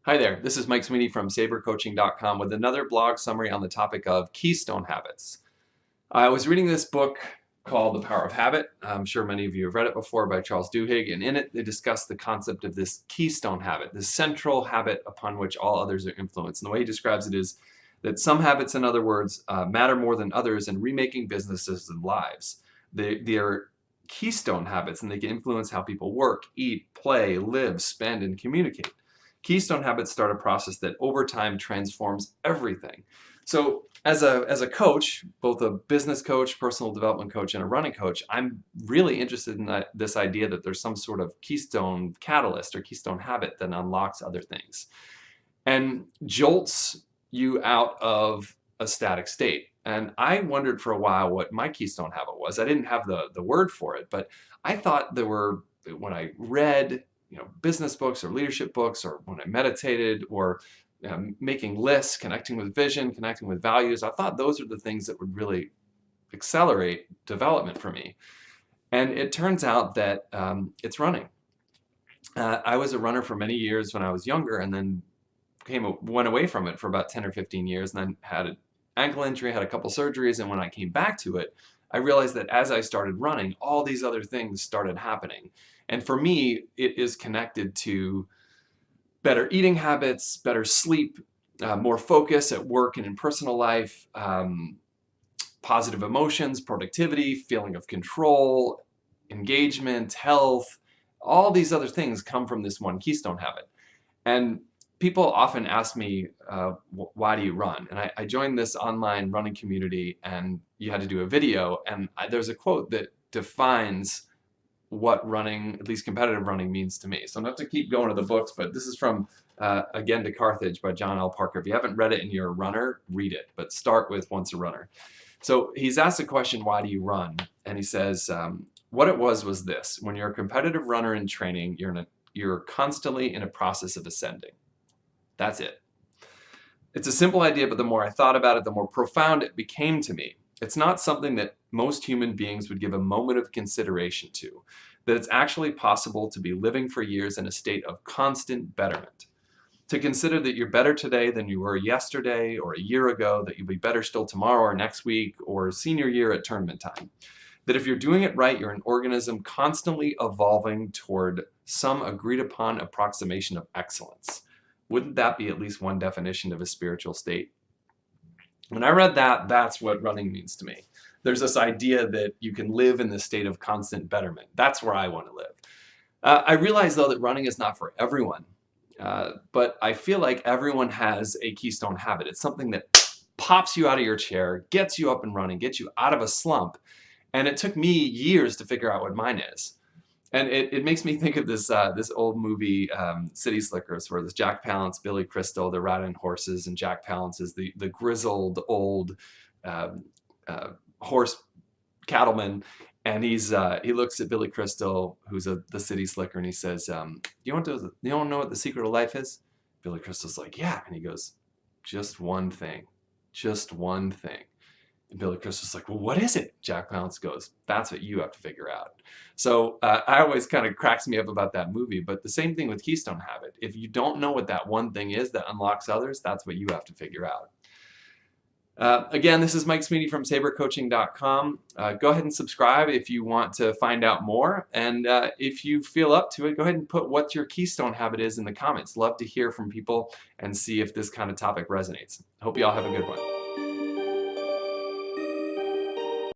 Hi there, this is Mike Sweeney from sabercoaching.com with another blog summary on the topic of Keystone habits. I was reading this book called The Power of Habit. I'm sure many of you have read it before, by Charles Duhigg, and in it they discuss the concept of this keystone habit, this central habit upon which all others are influenced. And the way he describes it is that some habits, in other words, matter more than others in remaking businesses and lives. They are keystone habits, and they can influence how people work, eat, play, live, spend, and communicate. Keystone habits start a process that over time transforms everything. So as a coach, both a business coach, personal development coach, and a running coach, I'm really interested in this idea that there's some sort of keystone catalyst or keystone habit that unlocks other things and jolts you out of a static state. And I wondered for a while what my keystone habit was. I didn't have the word for it, but I thought there were, when I read business books or leadership books, or when I meditated, or making lists, connecting with vision, connecting with values, I thought those are the things that would really accelerate development for me. And it turns out that it's running. I was a runner for many years when I was younger, and then went away from it for about 10 or 15 years, and then had an ankle injury, had a couple surgeries, and when I came back to it, I realized that as I started running, all these other things started happening. And for me, it is connected to better eating habits, better sleep, more focus at work and in personal life, positive emotions, productivity, feeling of control, engagement, health. All these other things come from this one keystone habit. And people often ask me, why do you run? And I joined this online running community, and you had to do a video, and there's a quote that defines what running, at least competitive running, means to me. So I'm going to have to keep going to the books, but this is from Again to Carthage by John L. Parker. If you haven't read it and you're a runner, read it, but start with Once a Runner. So he's asked the question, why do you run? And he says, what it was this: when you're a competitive runner in training, you're constantly in a process of ascending. That's it. It's a simple idea, but the more I thought about it, the more profound it became to me. It's not something that most human beings would give a moment of consideration to, that it's actually possible to be living for years in a state of constant betterment. To consider that you're better today than you were yesterday or a year ago, that you'll be better still tomorrow or next week or senior year at tournament time. That if you're doing it right, you're an organism constantly evolving toward some agreed upon approximation of excellence. Wouldn't that be at least one definition of a spiritual state? When I read that, that's what running means to me. There's this idea that you can live in the state of constant betterment. That's where I want to live. I realize, though, that running is not for everyone. But I feel like everyone has a keystone habit. It's something that pops you out of your chair, gets you up and running, gets you out of a slump. And it took me years to figure out what mine is. And it makes me think of this old movie, City Slickers, where there's Jack Palance, Billy Crystal, they're riding horses, and Jack Palance is the grizzled old horse cattleman, and he looks at Billy Crystal, who's the city slicker, and he says, you want to know what the secret of life is? Billy Crystal's like, yeah, and he goes, just one thing, just one thing. And Billy Crystal's like, well, what is it? Jack Palance goes, that's what you have to figure out. So I always kind of cracks me up about that movie, but the same thing with Keystone Habit. If you don't know what that one thing is that unlocks others, that's what you have to figure out. Again, this is Mike Sweeney from sabercoaching.com. Go ahead and subscribe if you want to find out more. And if you feel up to it, go ahead and put what your keystone habit is in the comments. Love to hear from people and see if this kind of topic resonates. Hope you all have a good one.